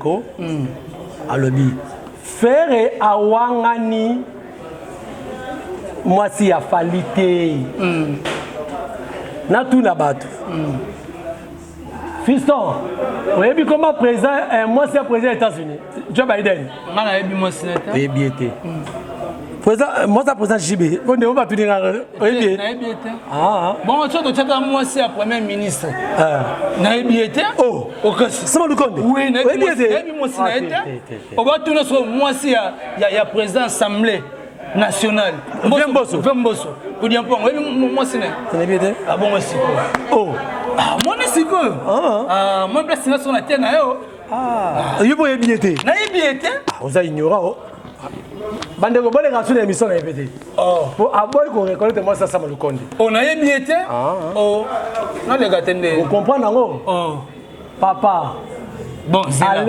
à l'objet. Faire à Wangani, moi si a falité. Na tout la batte. Fiston, vous avez vu comment président, moi si a président des États-Unis. Joe Biden. Moi si oui, bien été. Moi, ça président JB. On ne va pas tout dire. Bon, tu as moi aussi un premier ministre. Naïbiété. Oh, ça va nous connaître. Oui, naïbiété. On va tourner sur moi aussi. Il y a président assemblée nationale. Vemboso. Vous dites pas, moi aussi. C'est naïbiété. Ah bon, aussi. Oh. Ah, moi aussi. Ah, moi, place sur la terre. Ah, il y a pas naïbiété. Naïbiété. Vous avez ignoré. Bande ko bole rasu l'émission na répété. Pour aboy ko reconnaître moi ça me le compte. On a bien été. Non les gars tendez. Vous comprenez nango? Papa. Bon, Zela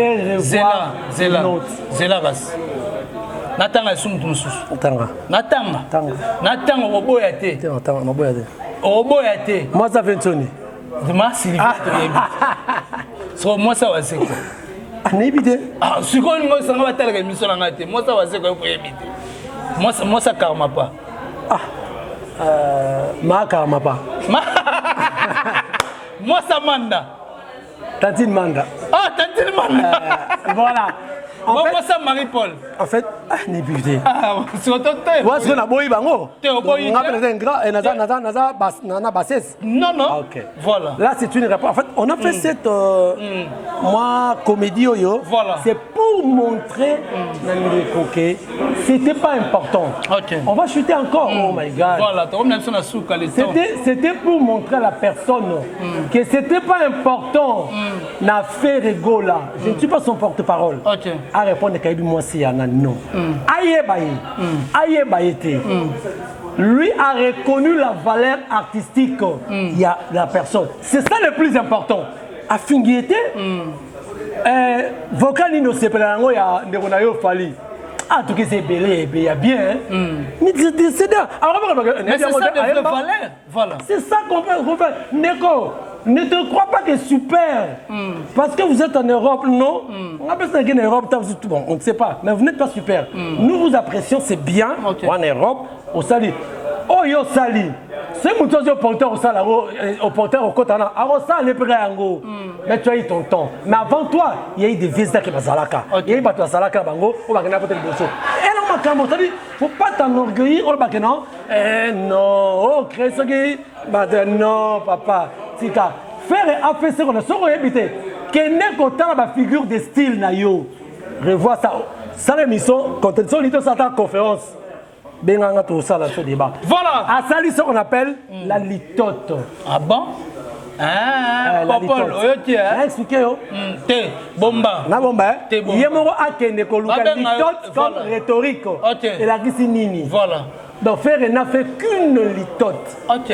gas. Natanga sumtu mususu. Natanga oboya te. Oboya te. Moi ça vient sonner. Demain Sylvain. So moi ça va c'est quoi? Ah, si on a ça va telle émission en été. Moi ça va c'est quoi pour éviter. Moi ça karma pas. Ma karma pas. Moi ça manda. Tantine manda. Ah, tantine manda. Voilà. Moi ça Marie-Paul. En fait, n'est plus de. Sur ton thème. Moi ce qu'on a boy bango. Tu as boy. On appelle un grand et nana bassesse. Non. OK. Voilà. Là c'est une réponse. En fait, on a fait cette moi comédie yo. Voilà. C'est pour montrer que c'était pas important. OK. On va chuter encore. Oh my god. Voilà, tu même sur la souka les temps. C'était pour montrer à la personne que c'était pas important na faire ego là. Je ne suis pas son porte-parole. OK. À répondre Kaibi moi si yana non. Aye Baïté. Lui a reconnu la valeur artistique il y a la personne. C'est ça le plus important. A fingiété vocal ino sepelango ya ndekonayo fali. Ah, tout cas, c'est belé, il y a bien. Mais c'est ça. Mais c'est ça de valeur. Voilà. C'est ça qu'on fait. Neko, ne te crois pas que c'est super. Parce que vous êtes en Europe, non. On appelle ça en Europe, bon, on ne sait pas. Mais vous n'êtes pas super. Nous vous apprécions, c'est bien. En Europe, au Sali. Oh, yo Sali. C'est mon tour au porteur au Sali, au porteur au Kotana. Alors ça, les prêts mais tu as eu ton temps. Mais avant toi, il y a eu des visiteurs qui sont Salaka. Il y a eu des Salaka Bango, on va gagner peut-être des choses. Et là, on m'a dit, il ne faut pas t'enorgueillir. On va non. Non, oh, Crésogi. Non, papa. Tika. Faire un fait ce qu'on a sur habité. Qu'il n'est qu'au temps la figure de style nayo. Revois ça. Ça l'émission, quand tu es sur ta conférence. Benga tout ça là ce débat. Voilà. À ça ce qu'on appelle la litote. Ah bon? Ah, Popol, ok. Expliquez yo. Té, bomba. Na bomba. Yemoro akende ko luka litote comme rhétorique. OK. Et la gisi nini. Voilà. Donc Ferré n'a fait qu'une litote. Ok.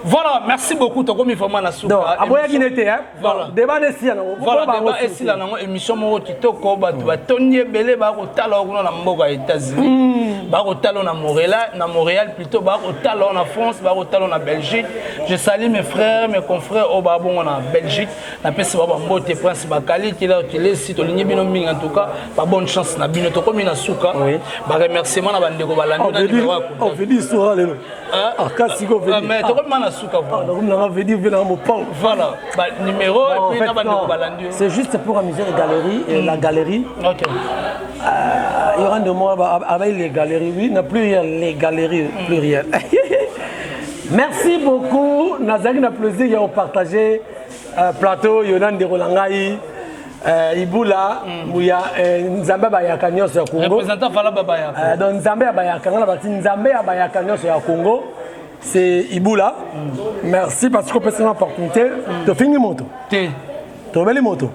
Voilà, merci beaucoup. Tu as vraiment la soupe. Donc, après qui n'était, hein. Voilà. Débat ici, voilà, débat ici, là, émission mo kitoko ba tu ba tonye belé ba ko tala na mboka États-Unis. Ba ko tala na Montréal plutôt ba ko tala en France, ba ko tala en Belgique. Je salue mes frères, mes confrères au Babon en Belgique. Na pesi ba mbote prince bakali qui là qui laisse to ligné bino mingi en tout cas. Pas bonne chance na bino to comme na suka. Ba remerciement na bande ko balandi na numéro. On veut dire ça là. Ah kasi ko veut dire. Mais to comme na suka. Donc on veut dire venir mon pont. Voilà. Ba numéro et puis na bande ko balandi. C'est juste pour amuser les galeries et la galerie. OK. Il y aura de moi avec les galeries, oui, n'a plus rien, les galeries pluriel. Merci beaucoup. Nazali n'a plaisir de partager plateau Yonan de Rolangai. Ibula, Mouya, Nzambe Bayaka Nyos ya Congo. Représentant Fala Bayaka. Donc Nzambe Bayaka, Nzambe Bayaka Nyos ya Congo. C'est Ibula. Merci parce qu'on peut se l'opportunité. Tu finis moto. Tu as moto.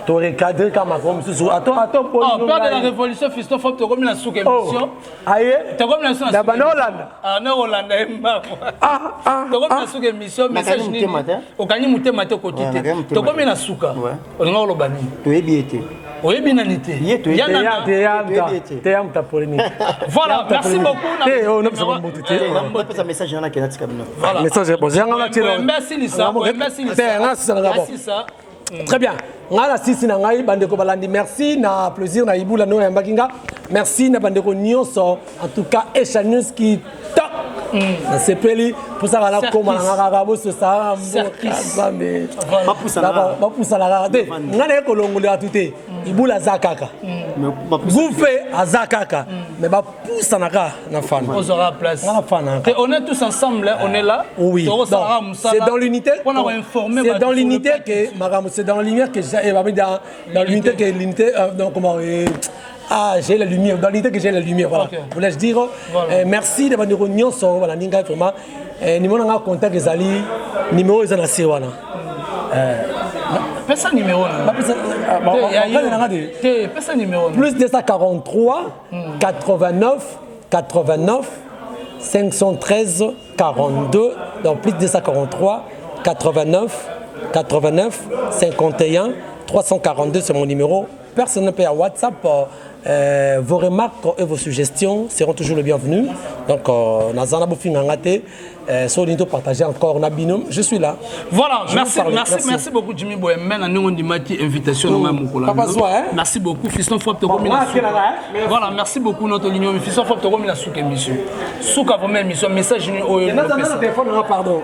Tu as recadré comme ça. Attends, peur de la révolution, fiston, faut que tu aies la sous-émission. Aïe. Tu as comme la sous-émission. Ah, non, Hollande. Tu as comme la sous-émission, message ni. Au gagné mouté maté côté. Tu as comme la sous-émission. On a le bani. Tu es bien. Oui, bien anité. Voilà, merci beaucoup. Un message dans la voilà. Message très bien. Ngala sisi na ngai bandeko balandi merci na plaisir na Ibula no ya Mbakinga. Merci na bandeko nyonso en tout cas Esha News qui top. Na sepeli pour ça la koma na ngaka bo ce ça mais pas poussa la raté. Ngana ko longola tuté Ibula zakaka. Vous fait azakaka mais ba poussa na fan. On aura place. Et on est tous ensemble, on est là. Oui. C'est dans l'unité. C'est dans l'unité que c'est dans la lumière que dans l'unité que l'unité donc comment j'ai la lumière dans l'unité que j'ai la lumière voilà. Voulais-je dire merci de votre réunion sur voilà ninga vraiment numéro nga contact ezali numéro ezana sewana pesa numéro pesa numéro plus 243 89 89 513 42 donc plus 243 89 89 51 342 c'est mon numéro personnel à WhatsApp. Vos remarques et vos suggestions seront toujours les bienvenues. Donc, Nazana Boufingangate, Solito partager encore Nabinum, je suis là. Voilà, merci beaucoup Jimmy Boemen, nous on invitation dans merci beaucoup Fiston Fop voilà, merci beaucoup notre ligne Fiston Fop to la souk émission. Souk avant émission message pardon.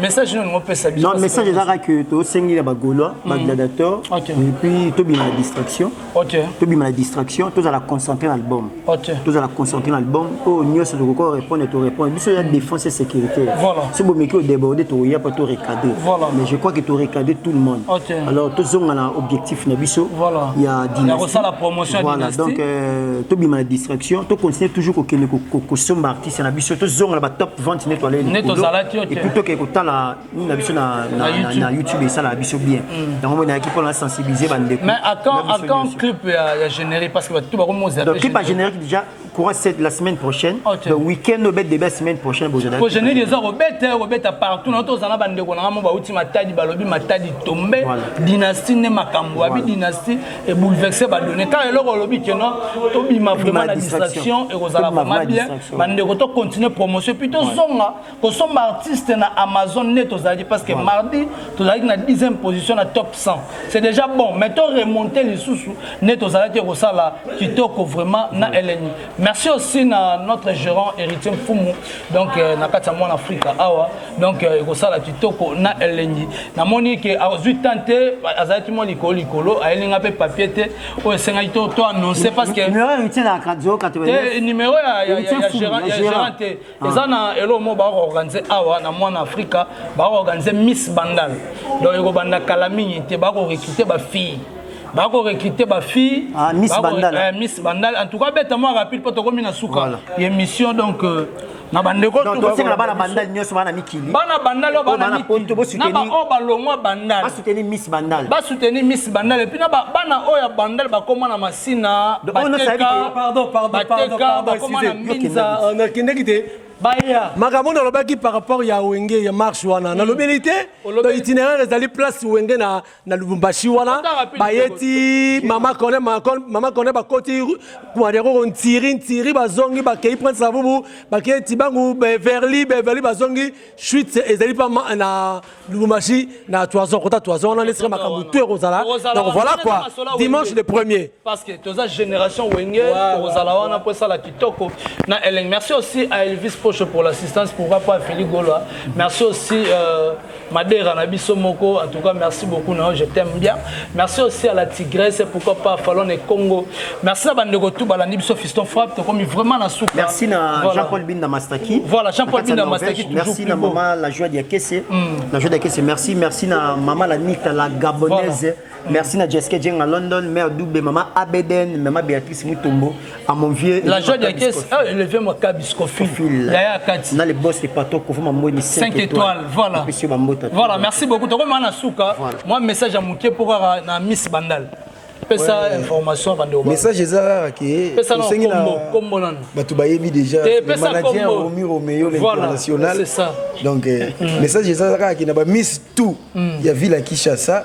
Message nous peut s'habiller. Non, message est là que tu as la Gaulois, gladiateur et puis tu as la distraction. OK. Tu as la distraction, tu as la concentrer l'album. OK. Tu as la concentrer l'album. Oh, nous c'est de répondre et te répondre. Nous la défense et sécurité. Voilà. Si vous mettez débordé, tu n'as pas tout recadrer. Voilà. Mais je crois que tu as recadré tout le monde. OK. Alors tu as un objectif nabiso. Voilà. Il y a dynastie. La promotion voilà. Donc tu as la distraction, tu continues toujours que sommes artistes nabiso, tu as la top vente nettoyer. Et plutôt que la YouTube et ça la biso bien. Donc on a qui pour la sensibiliser mais à quand clip a généré parce que tout va commencer. Donc clip a généré déjà courant la semaine prochaine. Le week-end au bête de semaine prochaine pour générer des heures Robert partout dans tous en bande ko na mo ba uti matadi balobi matadi tombe dynastie ne makambo abi dynastie et bouleverser ba donner quand le lobi que non to bima vraiment la distraction et rozala vraiment bien bande ko to continuer promotion plutôt zonga ko somba artiste na Amazon net parce que mardi tu as na 10e position na top 100 c'est déjà bon mais tu remonter les sous net aux alaki ko sala kitoko vraiment na eleni. Merci aussi à notre gérant héritier Fumu donc na kata mon Afrique awa donc ko sala kitoko na eleni na moni que a 8 tenté azati mo likolo a elinga pe papier te o senga to annoncer parce que numéro héritier na 489 numéro ya gérant te ezana elo mo ba organiser awa na mon Afrique ba organiser Miss Bandal donc ko banda kala mingi te ba ko recruter ba fille bako recruter ba fille Miss Bandal. Miss Bandal en tout cas bête moi rapide pour to comme na suka émission donc na bandeko to ko na bana Bandal nyoso bana mikili bana Bandal bana mikili na ba o balongwa Bandal ba soutenir Miss Bandal et puis na bana o ya Bandal ba koma na masina pardon minza on a kindekite makambo nalobaki par rapport ya wenge ya marche wana nalobeli te itinéraire ezali place wenge na Lubumbashi wana bayeti mama kone bakoti kumadeko ntiri bazongi bakei prince savubu bakei tibangu Beverly bazongi chute ezali pa na Lubumbashi na toison kota toison wana lesika makambo tout ekozala donc voilà quoi dimanche le premier parce que toza génération wenge kozala wana po sala kitoko na Eleng. Merci aussi à Elvis pour l'assistance, pourquoi pas Félix Gaulois. Merci aussi Madera Nabiso Moko, en tout cas merci beaucoup, non, je t'aime bien. Merci aussi à la Tigresse, pourquoi pas Fallon et Congo. Merci à Bandego Touba, la Nibiso Fiston Frappe, tu as commis vraiment la soupe. Merci à Jean-Paul Binda Mastaki. Voilà, Jean-Paul Binda Mastaki. Merci à maman la joie d'Yakese. La joie d'Yakese, merci. Merci à maman la Nita, la Gabonaise. Merci à Jessica Djeng à London, mère double, maman Abeden, maman Béatrice Moutombo, à mon vieux. La joie d'Yakese, le vieux Kabiscofil. On a les boss des patos qui font 5 étoiles. Voilà. Voilà, merci beaucoup. Tu as moi, message à Mouké pour Miss Bandal. Ça information message ezala ke osengi na batu bayebi déjà le manager Romeo l'international c'est ça donc message ezala ke na ba Miss tout ya ville à Kinshasa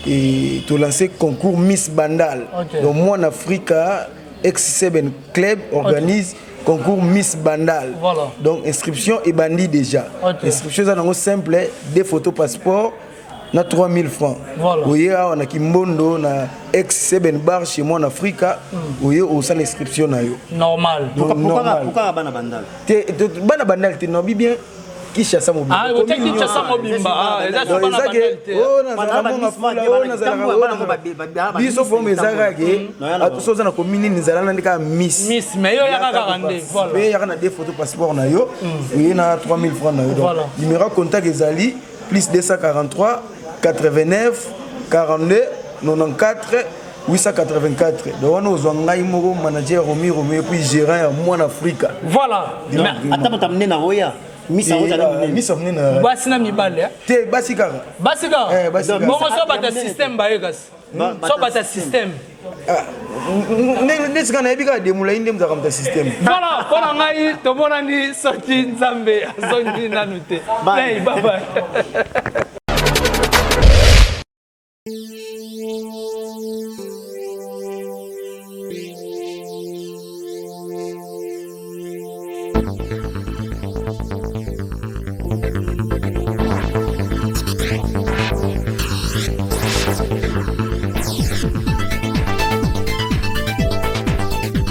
et to lancer concours Miss Bandal donc moi en Afrique X7 club organise concours Miss Bandal. Voilà. Donc inscription est bandie déjà. Inscription est simple, des photos passeport. Na 3000 francs. Voilà. Vous voyez, on a Kimbondo, na X7 bar chez moi en Afrique. Vous voyez, on a l'inscription. Normal. Pourquoi Bana Bandal? Bana Bandal, tu n'as bien. Kinshasa Mobimba. Ah, vous êtes Kinshasa Mobimba. Ah, c'est ça. Oh, biso fo mezaka ke atusoza na commune nzala na ndika Miss. Miss, mais yo yaka rande. Voilà. Mais yaka na des photos passeport na yo. Oui, na 3000 francs na yo. Donc numéro contact ezali plus 243 89 42 94 884. Donc on a un moko manager Romeo puis gérant ya moi en Afrique. Voilà. Attends, tu amené na Roya. Miss amne na basina mibale te basika bon so bata système baekas so bata système ne sikana ebika demula inde mzaka mta système voilà pona ngai to mona ni sorti nzambe azongi nanu te bye bye